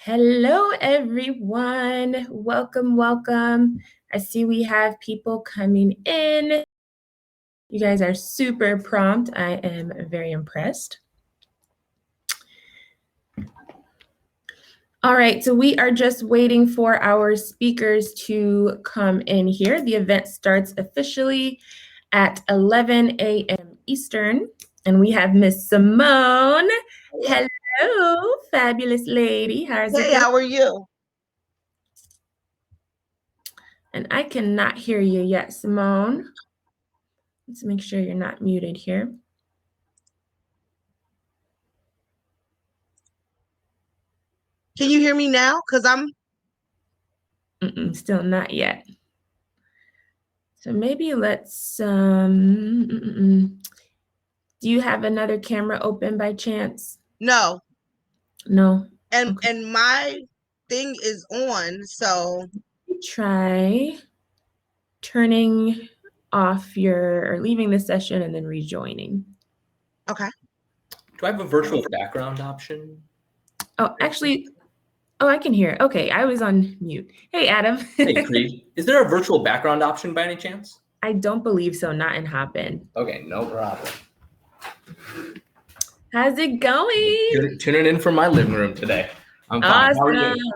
Hello, everyone. Welcome, welcome. I see we have people coming in. You guys are super prompt. I am very impressed. All right, so we are just waiting for our speakers to come in here. The event starts officially at 11 a.m. Eastern, and we have Miss Simone. Hello, fabulous lady. How's it going? Hey, how are you? And I cannot hear you yet, Simone. Let's make sure you're not muted here. Can you hear me now? Because I'm... Still not yet. So maybe let's, do you have another camera open by chance? No. No. And Okay. and my thing is on, so... Try turning off or leaving the session and then rejoining. Okay. Do I have a virtual background option? Oh, actually, I can hear. Okay, I was on mute. Hey, Adam. Hey, Creed. Is there a virtual background option by any chance? I don't believe so, not in Hopin. Okay, no problem. How's it going? Tuning in from my living room today. I'm fine. Awesome. How are you?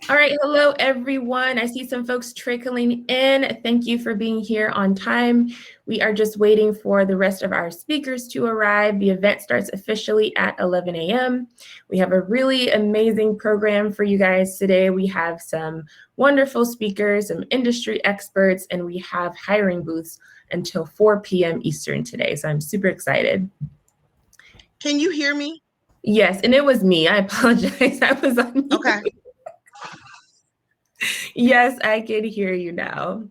All right, hello everyone. I see some folks trickling in. Thank you for being here on time. We are just waiting for the rest of our speakers to arrive. The event starts officially at 11 a.m. We have a really amazing program for you guys today. We have some wonderful speakers, some industry experts, and we have hiring booths until 4 p.m. Eastern today. So I'm super excited. Can you hear me? Yes, and it was me. I apologize. I was on mute. Okay. Yes, I can hear you now.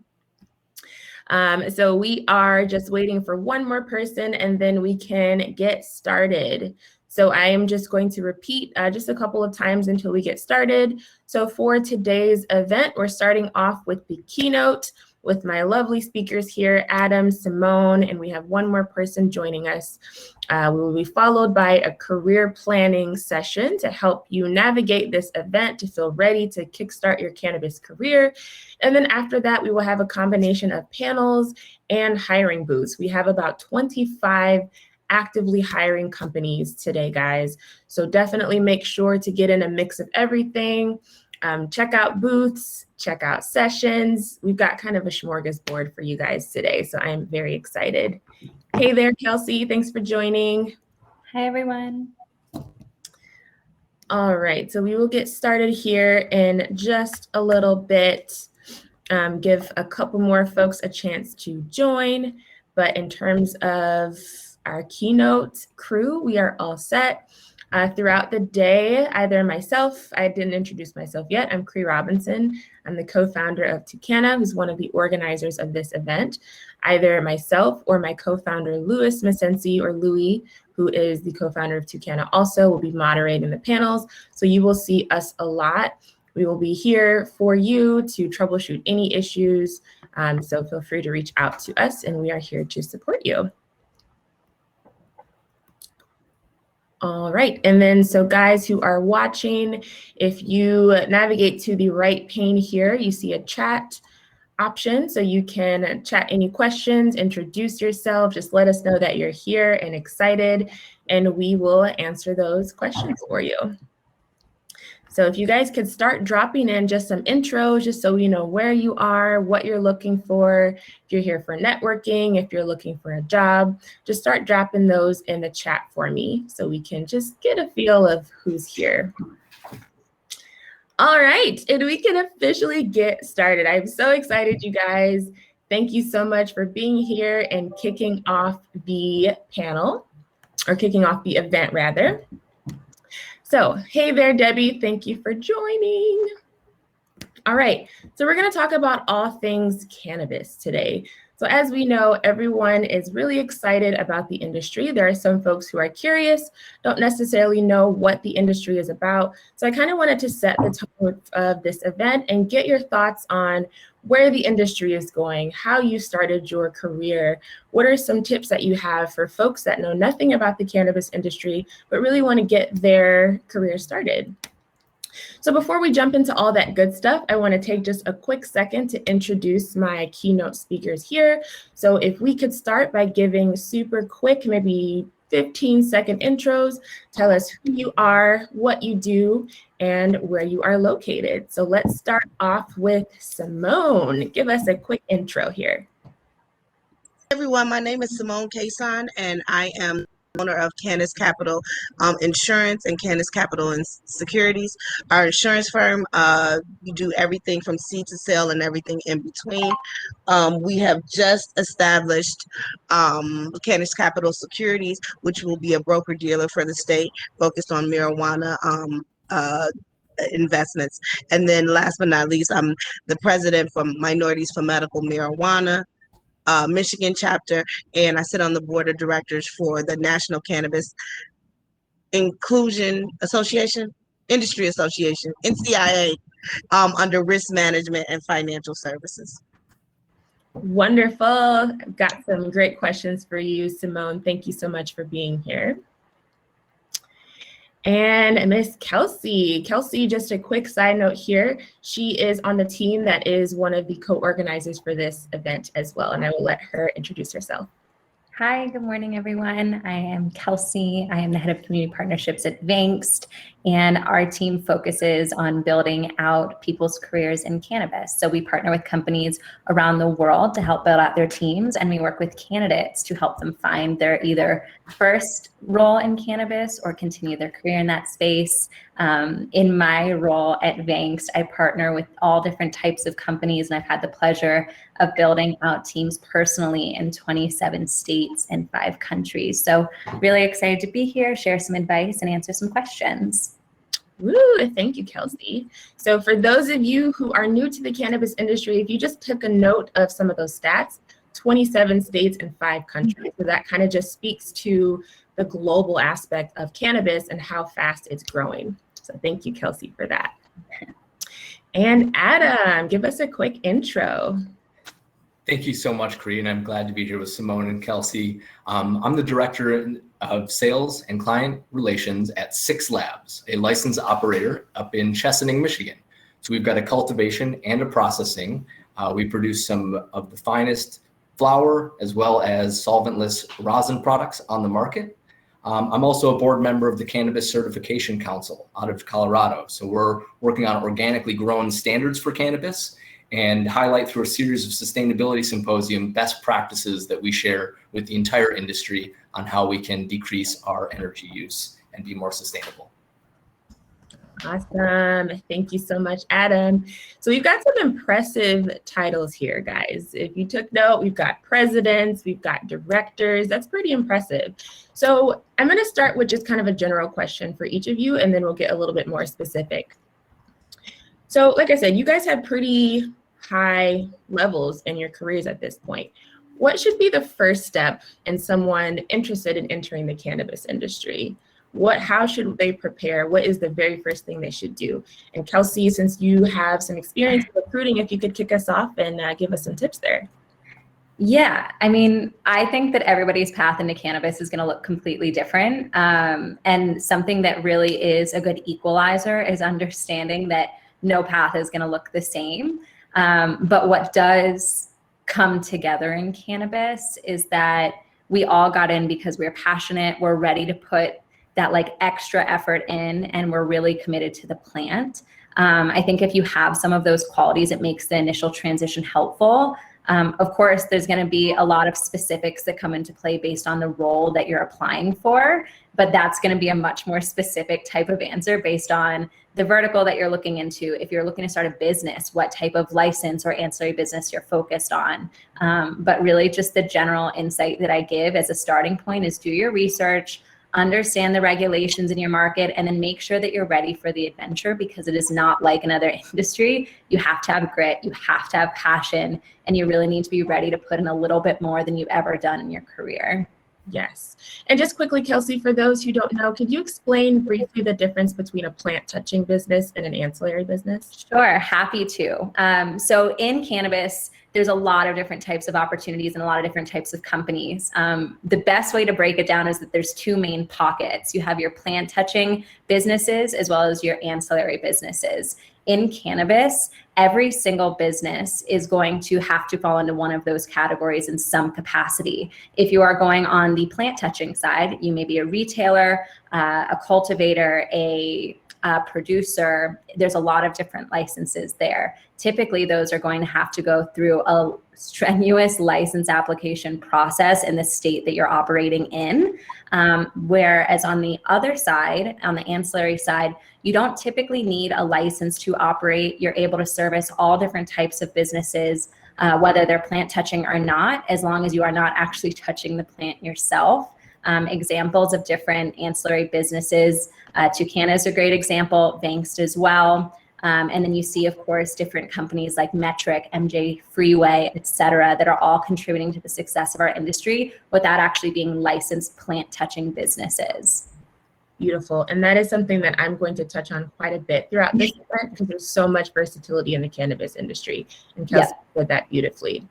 So we are just waiting for one more person and then we can get started. So I am just going to repeat just a couple of times until we get started. So for today's event, we're starting off with the keynote with my lovely speakers here, Adam, Simone, and we have one more person joining us. We will be followed by a career planning session to help you navigate this event to feel ready to kickstart your cannabis career. And then after that, we will have a combination of panels and hiring booths. We have about 25 actively hiring companies today, guys. So definitely make sure to get in a mix of everything. Check out booths, check out sessions. We've got kind of a smorgasbord for you guys today, so I'm very excited. Hey there, Kelsey. Thanks for joining. Hi, everyone. All right, so we will get started here in just a little bit. Give a couple more folks a chance to join. But in terms of our keynote crew, we are all set. Throughout the day, either myself, I didn't introduce myself yet, I'm Cree Robinson. I'm the co-founder of touCanna, who's one of the organizers of this event. Either myself or my co-founder, Louis Masensi, or Louis, who is the co-founder of touCanna also, will be moderating the panels. So you will see us a lot. We will be here for you to troubleshoot any issues. So feel free to reach out to us and we are here to support you. All right, and then so guys who are watching, if you navigate to the right pane here, you see a chat option. So you can chat any questions, introduce yourself, just let us know that you're here and excited, and we will answer those questions for you. So if you guys could start dropping in just some intros, just so we know where you are, what you're looking for, if you're here for networking, if you're looking for a job, just start dropping those in the chat for me so we can just get a feel of who's here. All right, and we can officially get started. I'm so excited, you guys. Thank you so much for being here and kicking off the panel, or kicking off the event rather. So, hey there, Debbie. Thank you for joining. All right, so we're going to talk about all things cannabis today. So as we know, everyone is really excited about the industry. There are some folks who are curious, don't necessarily know what the industry is about. So I kind of wanted to set the tone of this event and get your thoughts on where the industry is going, how you started your career, what are some tips that you have for folks that know nothing about the cannabis industry, but really want to get their career started. So before we jump into all that good stuff, I want to take just a quick second to introduce my keynote speakers here. So if we could start by giving super quick, maybe 15-second intros, tell us who you are, what you do, and where you are located. So let's start off with Simone. Give us a quick intro here. Everyone, my name is Simone Cason, and I am owner of Cannabis Capital Insurance and Cannabis Capital and Securities. Our insurance firm, we do everything from seed to sale and everything in between. We have just established Cannabis Capital Securities, which will be a broker dealer for the state focused on marijuana investments. And then last but not least, I'm the president for Minorities for Medical Marijuana Michigan chapter, and I sit on the board of directors for the National Cannabis Inclusion Association, Industry Association, NCIA, under risk management and financial services. Wonderful. I've got some great questions for you, Simone. Thank you so much for being here. And Miss Kelsey. Kelsey, just a quick side note here. She is on the team that is one of the co-organizers for this event as well. And I will let her introduce herself. Hi, good morning, everyone. I am Kelsey. I am the head of community partnerships at Vangst, and our team focuses on building out people's careers in cannabis. So we partner with companies around the world to help build out their teams, and we work with candidates to help them find their either first role in cannabis or continue their career in that space. In my role at Vangst, I partner with all different types of companies, and I've had the pleasure of building out teams personally in 27 states and 5 countries. So really excited to be here, share some advice, and answer some questions. Woo, thank you, Kelsey. So for those of you who are new to the cannabis industry, if you just took a note of some of those stats, 27 states and 5 countries. So that kind of just speaks to the global aspect of cannabis and how fast it's growing. So thank you, Kelsey, for that. And Adam, give us a quick intro. Thank you so much, Cree, and I'm glad to be here with Simone and Kelsey. I'm the director of sales and client relations at 6 Labs, a licensed operator up in Chesaning, Michigan. So we've got a cultivation and a processing. We produce some of the finest flower as well as solventless rosin products on the market. I'm also a board member of the Cannabis Certification Council out of Colorado. So we're working on organically grown standards for cannabis and highlight through a series of sustainability symposium best practices that we share with the entire industry on how we can decrease our energy use and be more sustainable. Awesome. Thank you so much, Adam. So we've got some impressive titles here, guys. If you took note, we've got presidents, we've got directors. That's pretty impressive. So I'm going to start with just kind of a general question for each of you, and then we'll get a little bit more specific. So like I said, you guys have pretty high levels in your careers at this point. What should be the first step in someone interested in entering the cannabis industry? How should they prepare? What is the very first thing they should do? And Kelsey, since you have some experience in recruiting, if you could kick us off and give us some tips there. Yeah, I mean, I think that everybody's path into cannabis is going to look completely different. And something that really is a good equalizer is understanding that no path is going to look the same. But what does come together in cannabis is that we all got in because we're passionate, we're ready to put that like extra effort in, and we're really committed to the plant. I think if you have some of those qualities, it makes the initial transition helpful. Of course, there's going to be a lot of specifics that come into play based on the role that you're applying for, but that's going to be a much more specific type of answer based on the vertical that you're looking into. If you're looking to start a business, what type of license or ancillary business you're focused on. But really just the general insight that I give as a starting point is do your research, understand the regulations in your market, and then make sure that you're ready for the adventure, because it is not like another industry. You have to have grit, you have to have passion, and you really need to be ready to put in a little bit more than you've ever done in your career. Yes. And just quickly, Kelsey, for those who don't know, could you explain briefly the difference between a plant touching business and an ancillary business? Sure, happy to. So in cannabis, there's a lot of different types of opportunities and a lot of different types of companies. The best way to break it down is that there's two main pockets. You have your plant touching businesses as well as your ancillary businesses. In cannabis, every single business is going to have to fall into one of those categories in some capacity. If you are going on the plant touching side, you may be a retailer, a cultivator, a producer. There's a lot of different licenses there. Typically, those are going to have to go through a strenuous license application process in the state that you're operating in. Whereas on the other side, on the ancillary side, you don't typically need a license to operate. You're able to service all different types of businesses, whether they're plant touching or not, as long as you are not actually touching the plant yourself. Examples of different ancillary businesses, touCanna is a great example, Vangst as well. And then you see, of course, different companies like Metric, MJ Freeway, et cetera, that are all contributing to the success of our industry without actually being licensed plant touching businesses. Beautiful. And that is something that I'm going to touch on quite a bit throughout this event, because there's so much versatility in the cannabis industry. And Kelsey said that beautifully.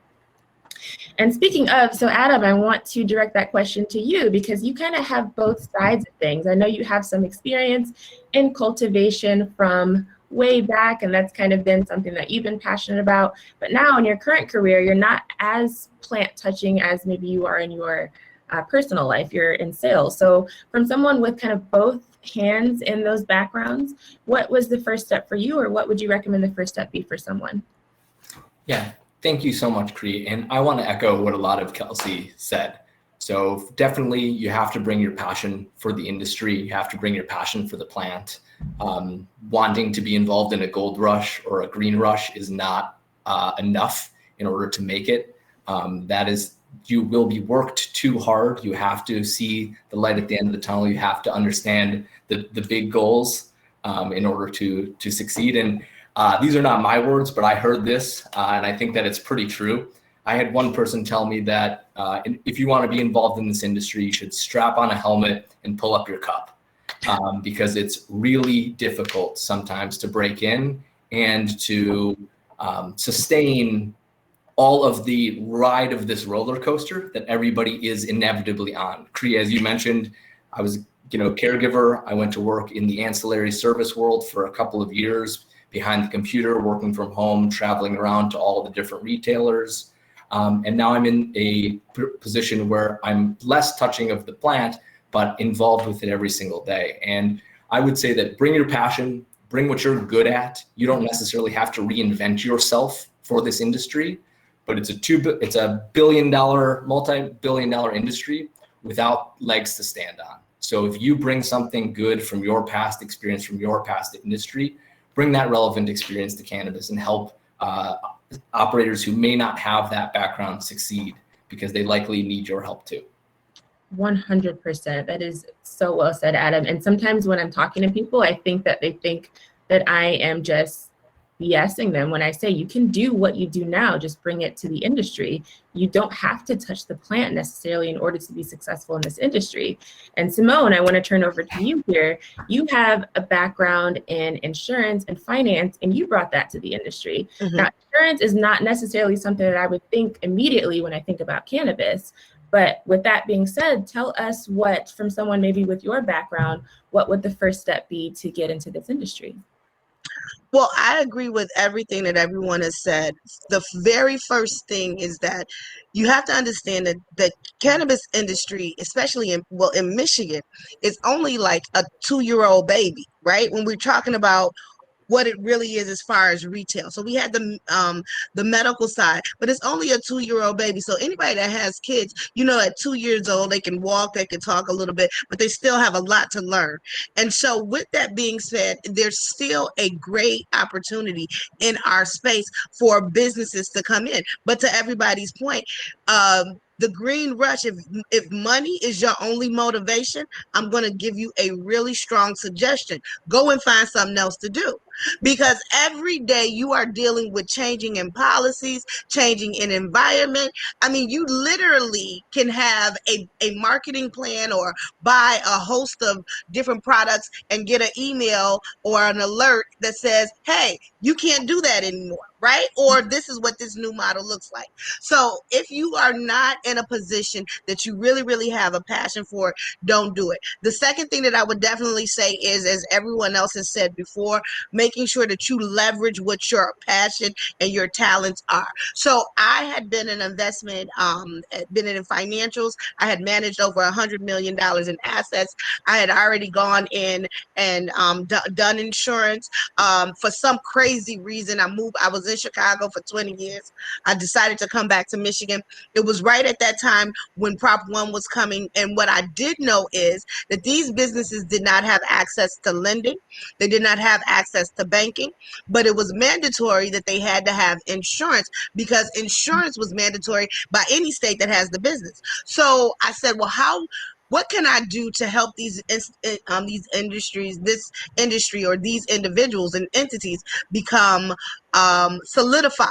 And speaking of, so Adam, I want to direct that question to you, because you kind of have both sides of things. I know you have some experience in cultivation from way back, and that's kind of been something that you've been passionate about. But now in your current career, you're not as plant touching as maybe you are in your personal life. You're in sales. So from someone with kind of both hands in those backgrounds, what was the first step for you, or what would you recommend the first step be for someone? Yeah, thank you so much, Cree. And I want to echo what a lot of Kelsey said. So definitely you have to bring your passion for the industry. You have to bring your passion for the plant. Wanting to be involved in a gold rush or a green rush is not enough in order to make it. You will be worked too hard. You have to see the light at the end of the tunnel. You have to understand the big goals in order to succeed. And these are not my words, but I heard this, and I think that it's pretty true. I had one person tell me that if you want to be involved in this industry, you should strap on a helmet and pull up your cup, because it's really difficult sometimes to break in and to sustain all of the ride of this roller coaster that everybody is inevitably on. Cree, as you mentioned, I was caregiver. I went to work in the ancillary service world for a couple of years, behind the computer, working from home, traveling around to all the different retailers. And now I'm in a position where I'm less touching of the plant, but involved with it every single day. And I would say that bring your passion, bring what you're good at. You don't necessarily have to reinvent yourself for this industry, but it's a multi-billion-dollar industry without legs to stand on. So if you bring something good from your past experience, from your past industry, bring that relevant experience to cannabis and help operators who may not have that background succeed, because they likely need your help too. 100%. That is so well said, Adam. And sometimes when I'm talking to people, I think that they think that I am just BSing them when I say you can do what you do now, just bring it to the industry. You don't have to touch the plant necessarily in order to be successful in this industry. And Simone, I want to turn over to you here. You have a background in insurance and finance, and you brought that to the industry. Mm-hmm. Now, insurance is not necessarily something that I would think immediately when I think about cannabis. But with that being said, tell us from someone maybe with your background, what would the first step be to get into this industry? Well, I agree with everything that everyone has said. The very first thing is that you have to understand that the cannabis industry, especially in Michigan, is only like a 2-year-old baby, right? When we're talking about what it really is as far as retail. So we had the medical side, but it's only a 2-year-old baby. So anybody that has kids, at 2 years old, they can walk, they can talk a little bit, but they still have a lot to learn. And so with that being said, there's still a great opportunity in our space for businesses to come in. But to everybody's point, the green rush, if money is your only motivation, I'm going to give you a really strong suggestion. Go and find something else to do, because every day you are dealing with changing in policies, changing in environment. I mean, you literally can have a marketing plan or buy a host of different products and get an email or an alert that says, hey, you can't do that anymore, right? Or this is what this new model looks like. So if you are not in a position that you really, really have a passion for, don't do it. The second thing that I would definitely say is, as everyone else has said before, making sure that you leverage what your passion and your talents are. So I had been in investment, been in financials. I had managed over $100 million in assets. I had already gone in and done insurance. For some crazy reason, I was in Chicago for 20 years. I decided to come back to Michigan. It was right at that time when Prop 1 was coming. And what I did know is that these businesses did not have access to lending. They did not have access to banking, but it was mandatory that they had to have insurance, because insurance was mandatory by any state that has the business. So I said, well, what can I do to help these industries, this industry, or these individuals and entities become solidified?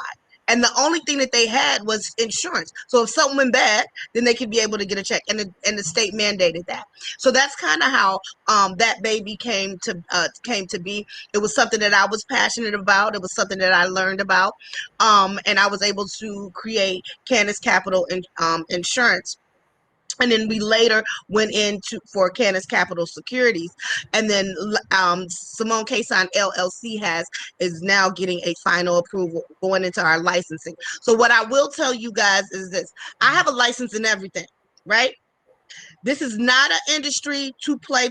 And the only thing that they had was insurance. So if something went bad, then they could be able to get a check, and the state mandated that. So that's kind of how that baby came to be. It was something that I was passionate about. It was something that I learned about, and I was able to create Cannabis Capital Insurance. And then we later went into for Cannabis Capital Securities, and then Simone Kaysan LLC is now getting a final approval going into our licensing. So what I will tell you guys is this: I have a license in everything, right? This is not an industry to play.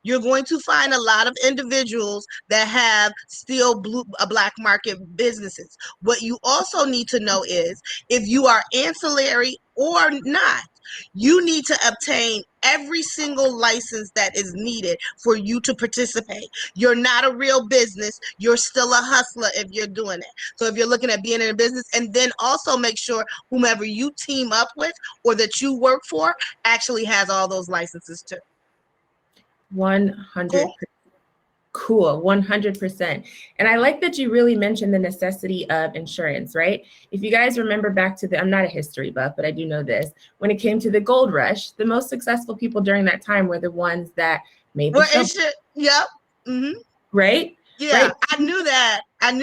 You're going to find a lot of individuals that have still black market businesses. What you also need to know is, if you are ancillary or not, you need to obtain every single license that is needed for you to participate. You're not a real business. You're still a hustler if you're doing it. So if you're looking at being in a business, and then also make sure whomever you team up with or that you work for actually has all those licenses too. 100%. Cool, 100%. And I like that you really mentioned the necessity of insurance, right? If you guys remember back to I'm not a history buff, but I do know this. When it came to the gold rush, the most successful people during that time were the ones that made the Yep. Mm-hmm. Right? Yeah, right? I knew that. And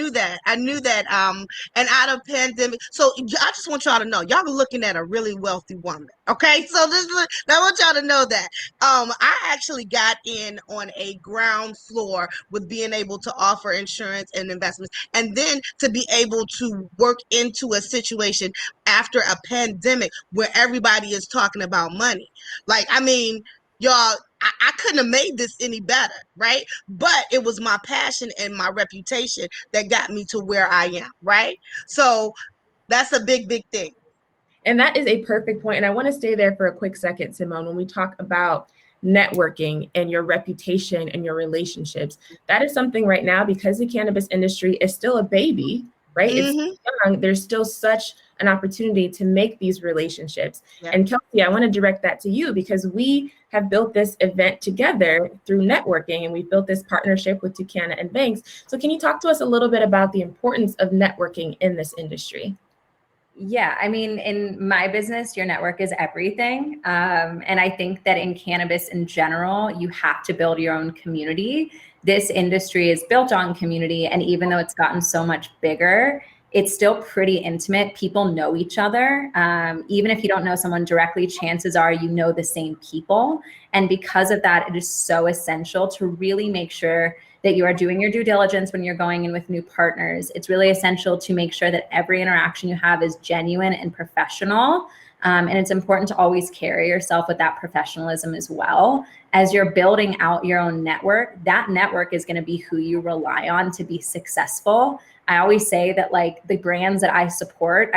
out of pandemic, so I just want y'all to know, y'all are looking at a really wealthy woman. Okay, so I want y'all to know that. I actually got in on a ground floor with being able to offer insurance and investments, and then to be able to work into a situation after a pandemic where everybody is talking about money. Like, I mean, y'all, I couldn't have made this any better, right? But it was my passion and my reputation that got me to where I am, right? So that's a big, big thing. And that is a perfect point. And I want to stay there for a quick second, Simone, when we talk about networking and your reputation and your relationships. That is something right now, because the cannabis industry is still a baby, right? Mm-hmm. It's young. There's still such an opportunity to make these relationships. Yeah. And Kelsey, I want to direct that to you, because we have built this event together through networking, and we've built this partnership with touCanna and Vangst. So can you talk to us a little bit about the importance of networking in this industry? Yeah, I mean, in my business, your network is everything. And I think that in cannabis in general, you have to build your own community. This industry is built on community. And even though it's gotten so much bigger, it's still pretty intimate. People know each other. Even if you don't know someone directly, chances are you know the same people. And because of that, it is so essential to really make sure that you are doing your due diligence when you're going in with new partners. It's really essential to make sure that every interaction you have is genuine and professional. And it's important to always carry yourself with that professionalism as well. As you're building out your own network, that network is going to be who you rely on to be successful. I always say that, like, the brands that I support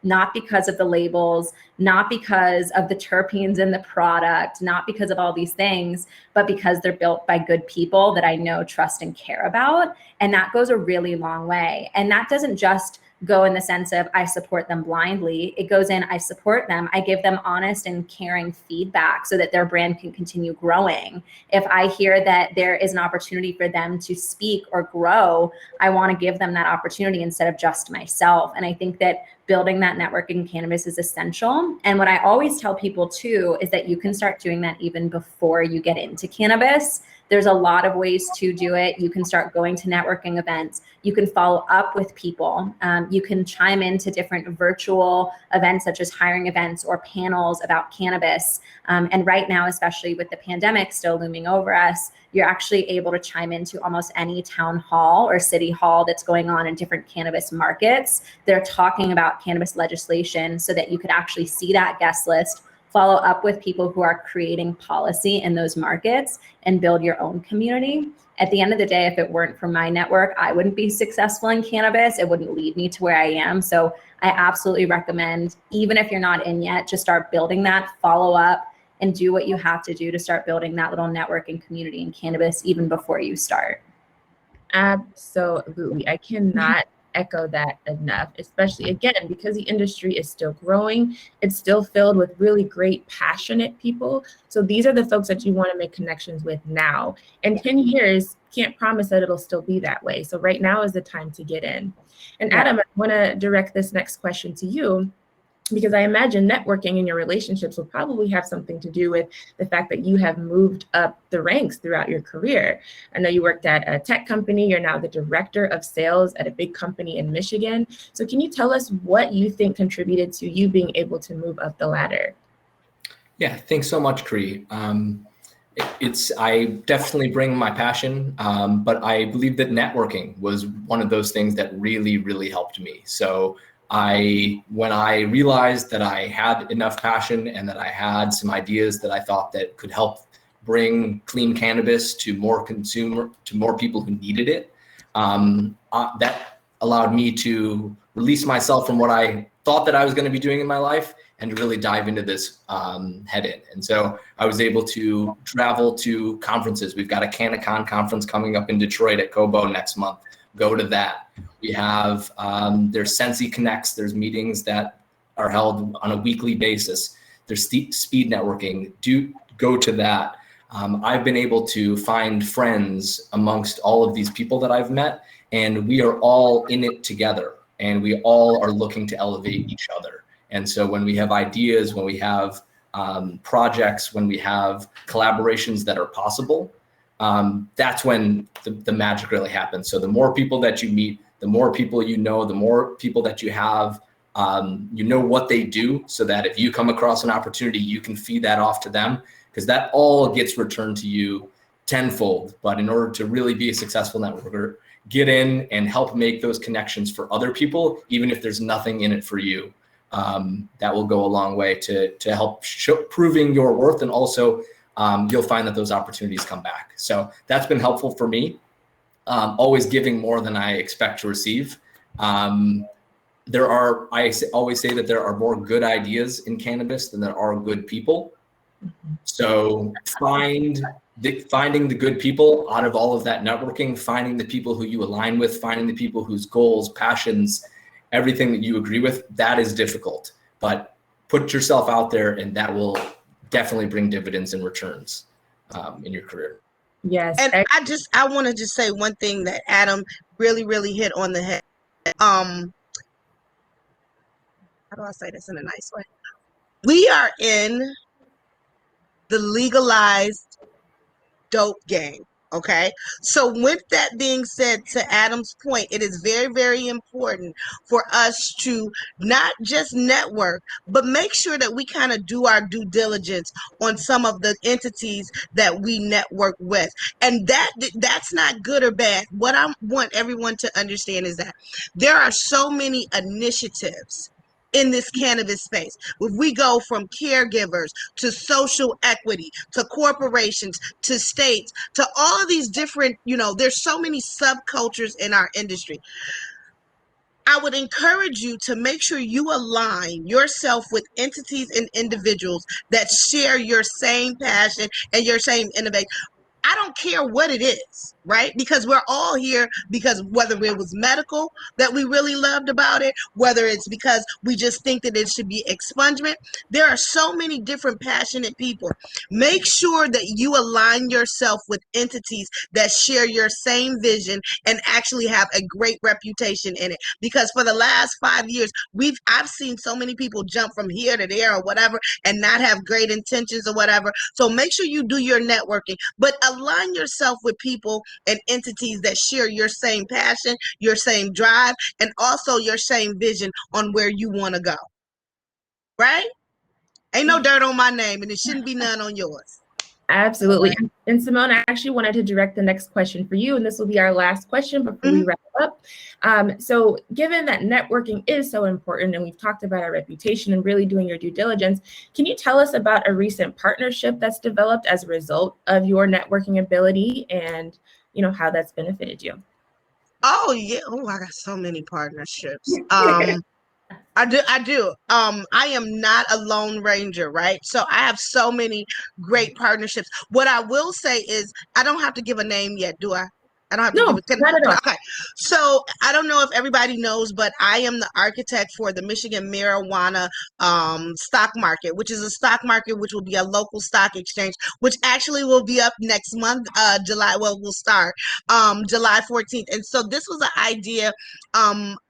not because of the labels, not because of the terpenes in the product, not because of all these things, but because they're built by good people that I know, trust, and care about. And that goes a really long way. And that doesn't just go in the sense of I support them blindly. It goes in, I support them. I give them honest and caring feedback so that their brand can continue growing. If I hear that there is an opportunity for them to speak or grow, I want to give them that opportunity instead of just myself. And I think that building that network in cannabis is essential. And what I always tell people too is that you can start doing that even before you get into cannabis. There's a lot of ways to do it. You can start going to networking events. You can follow up with people. You can chime into different virtual events, such as hiring events or panels about cannabis. And right now, especially with the pandemic still looming over us, you're actually able to chime into almost any town hall or city hall that's going on in different cannabis markets. They're talking about cannabis legislation so that you could actually see that guest list, follow up with people who are creating policy in those markets, and build your own community. At the end of the day, if it weren't for my network, I wouldn't be successful in cannabis. It wouldn't lead me to where I am. So I absolutely recommend, even if you're not in yet, just start building that, follow up, and do what you have to do to start building that little network and community in cannabis even before you start. Absolutely. I cannot echo that enough, especially again, because the industry is still growing. It's still filled with really great, passionate people. So these are the folks that you want to make connections with now. In 10 years, can't promise that it'll still be that way. So right now is the time to get in. And Adam, I want to direct this next question to you, because I imagine networking in your relationships will probably have something to do with the fact that you have moved up the ranks throughout your career. I know you worked at a tech company. You're now the director of sales at a big company in Michigan. So can you tell us what you think contributed to you being able to move up the ladder? Yeah, thanks so much, Cree. I definitely bring my passion, but I believe that networking was one of those things that really, really helped me. So when I realized that I had enough passion and that I had some ideas that I thought that could help bring clean cannabis to more people who needed it, that allowed me to release myself from what I thought that I was going to be doing in my life and to really dive into this head in. And so I was able to travel to conferences. We've got a CannaCon conference coming up in Detroit at Cobo next month. Go to that. We have, there's Sensi Connects. There's meetings that are held on a weekly basis. There's speed networking. Do go to that. I've been able to find friends amongst all of these people that I've met, and we are all in it together, and we all are looking to elevate each other. And so when we have ideas, when we have projects, when we have collaborations that are possible, that's when the magic really happens. So the more people that you meet, the more people you know, the more people that you have, you know what they do, so that if you come across an opportunity, you can feed that off to them, because that all gets returned to you tenfold. But in order to really be a successful networker, get in and help make those connections for other people, even if there's nothing in it for you. That will go a long way to help proving your worth, and also you'll find that those opportunities come back. So that's been helpful for me. Always giving more than I expect to receive. I always say that there are more good ideas in cannabis than there are good people. So finding the good people out of all of that networking, finding the people who you align with, finding the people whose goals, passions, everything that you agree with, that is difficult. But put yourself out there, and that will definitely bring dividends and returns in your career. Yes. And I want to just say one thing that Adam really, really hit on the head. How do I say this in a nice way? We are in the legalized dope game. Okay. So with that being said, to Adam's point, it is very, very important for us to not just network, but make sure that we kind of do our due diligence on some of the entities that we network with. And that's not good or bad. What I want everyone to understand is that there are so many initiatives in this cannabis space. If we go from caregivers to social equity to corporations to states to all of these different, there's so many subcultures in our industry. I would encourage you to make sure you align yourself with entities and individuals that share your same passion and your same innovation. I don't care what it is. right? Because we're all here because whether it was medical that we really loved about it, whether it's because we just think that it should be expungement, there are so many different passionate people. Make sure that you align yourself with entities that share your same vision and actually have a great reputation in it. Because for the last 5 years, I've seen so many people jump from here to there or whatever and not have great intentions or whatever. So make sure you do your networking, but align yourself with people and entities that share your same passion, your same drive, and also your same vision on where you want to go. Right? Ain't no dirt on my name, and it shouldn't be none on yours. Absolutely. And Simone, I actually wanted to direct the next question for you, and this will be our last question before we wrap up. So given that networking is so important, and we've talked about our reputation and really doing your due diligence, can you tell us about a recent partnership that's developed as a result of your networking ability and, you know, how that's benefited you? Oh, yeah. Oh, I got so many partnerships. I do. I am not a lone ranger, right? So I have so many great partnerships. What I will say is I don't have to give a name yet, do I? I don't have to give it. Not at all. Okay. So I don't know if everybody knows, but I am the architect for the Michigan marijuana stock market, which is a stock market which will be a local stock exchange, which actually will be up next month, July. Well, we'll start July 14th. And so this was an idea.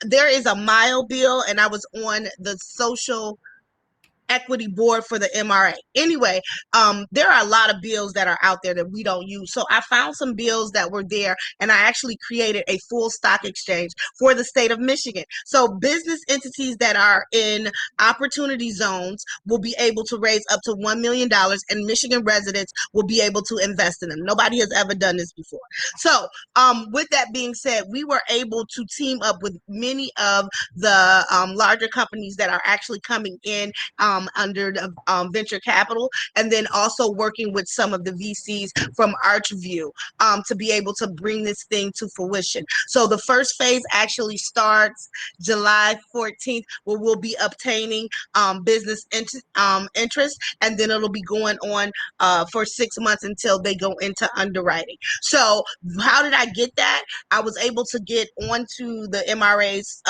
There is a mile bill, and I was on the social equity board for the MRA. Anyway, there are a lot of bills that are out there that we don't use. So I found some bills that were there, and I actually created a full stock exchange for the state of Michigan. So business entities that are in opportunity zones will be able to raise up to $1 million, and Michigan residents will be able to invest in them. Nobody has ever done this before. So with that being said, we were able to team up with many of the larger companies that are actually coming in under the venture capital, and then also working with some of the VCs from Archview to be able to bring this thing to fruition. So the first phase actually starts July 14th, where we'll be obtaining business interest, and then it'll be going on for 6 months until they go into underwriting. So how did I get that? I was able to get onto the MRA's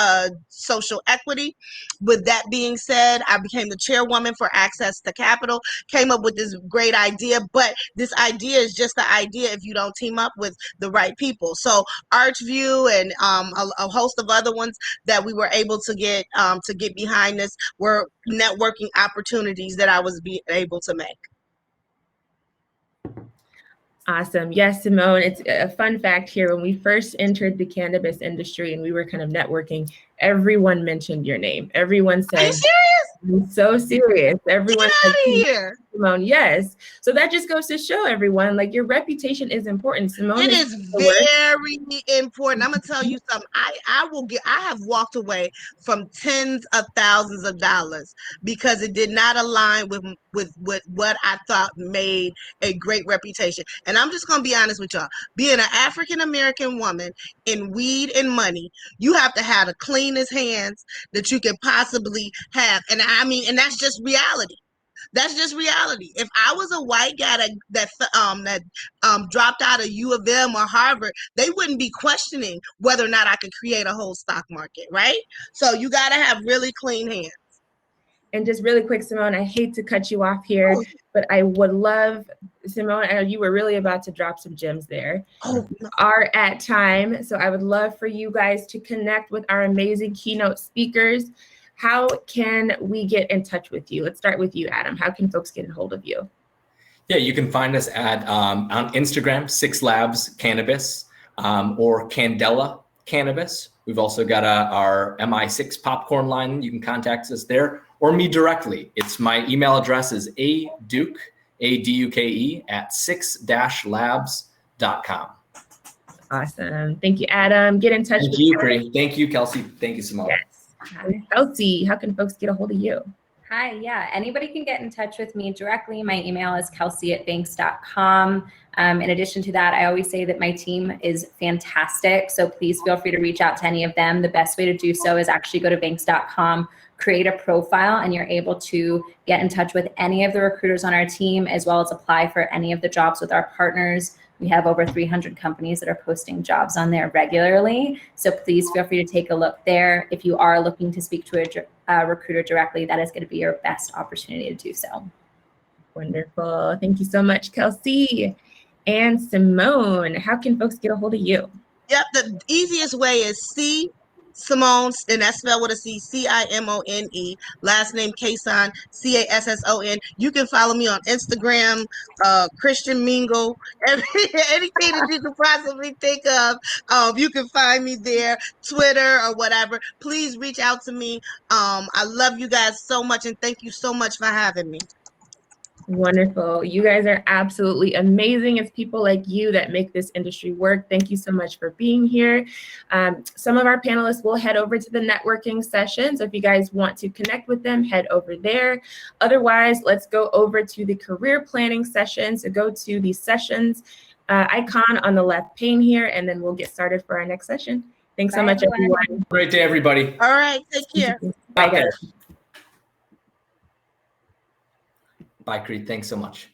social equity. With that being said, I became the chairwoman for Access to Capital, came up with this great idea, but this idea is just the idea if you don't team up with the right people. So Archview and a host of other ones that we were able to get behind this were networking opportunities that I was able to make. Awesome. Yes, Simone, it's a fun fact here. When we first entered the cannabis industry and we were kind of networking, everyone mentioned your name. Everyone said, "Are you serious? I'm so serious." Everyone Get out of here. Simone, yes. So that just goes to show everyone, like, your reputation is important. Simone, it is very important. I'm gonna tell you something. I have walked away from tens of thousands of dollars because it did not align with what I thought made a great reputation. And I'm just gonna be honest with y'all. Being an African American woman in weed and money, you have to have the cleanest hands that you could possibly have. And I mean, and that's just reality. That's just reality. If I was a white guy that dropped out of U of M or Harvard, they wouldn't be questioning whether or not I could create a whole stock market, right? So you got to have really clean hands. And just really quick, Simone, I hate to cut you off here, but I would love, Simone, I know you were really about to drop some gems there. No. Are at time. So I would love for you guys to connect with our amazing keynote speakers. How can we get in touch with you? Let's start with you, Adam. How can folks get a hold of you? Yeah, you can find us at on Instagram, 6 Labs Cannabis, or Candela Cannabis. We've also got our MI6 popcorn line. You can contact us there, or me directly. It's my email address is aduke, ADUKE, at 6-labs.com. Awesome. Thank you, Adam. Get in touch with you, Cree. Thank you, Kelsey. Thank you, Simone. Yes. Kelsey, how can folks get a hold of you? Hi, yeah, anybody can get in touch with me directly. My email is kelsey@vangst.com. In addition to that, I always say that my team is fantastic, so please feel free to reach out to any of them. The best way to do so is actually go to vangst.com, create a profile, and you're able to get in touch with any of the recruiters on our team, as well as apply for any of the jobs with our partners. We have over 300 companies that are posting jobs on there regularly. So please feel free to take a look there. If you are looking to speak to a recruiter directly, that is going to be your best opportunity to do so. Wonderful. Thank you so much, Kelsey. And Simone, how can folks get a hold of you? Yep, the easiest way is Simone, and that's spelled with a C, Cimone. Last name Casson, Casson. You can follow me on Instagram, Christian Mingle, anything that you can possibly think of. You can find me there, Twitter or whatever. Please reach out to me. I love you guys so much, and thank you so much for having me. Wonderful. You guys are absolutely amazing. It's people like you that make this industry work. Thank you so much for being here. Some of our panelists will head over to the networking session. So if you guys want to connect with them, head over there. Otherwise, let's go over to the career planning session. So go to the sessions icon on the left pane here, and then we'll get started for our next session. Thanks so much, everyone. Great day, everybody. All right, take care. Bye, guys. Bye, Creed. Thanks so much.